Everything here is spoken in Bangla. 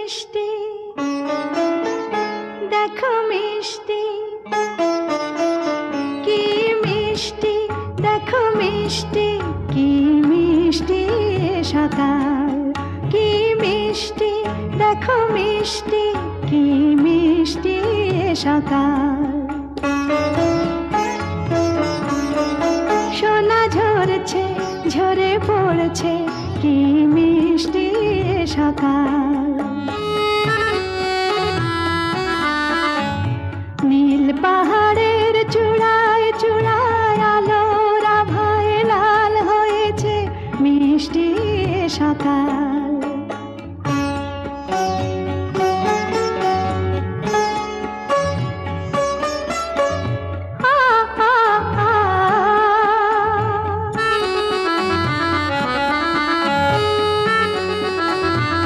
মিষ্টি দেখো মিষ্টি, কি মিষ্টি দেখো মিষ্টি, কি মিষ্টি সকাল, কি মিষ্টি দেখো মিষ্টি, কি মিষ্টি সকাল। সোনা ঝরছে ঝরে পড়ছে, কি মিষ্টি সকাল। নীল পাহাড়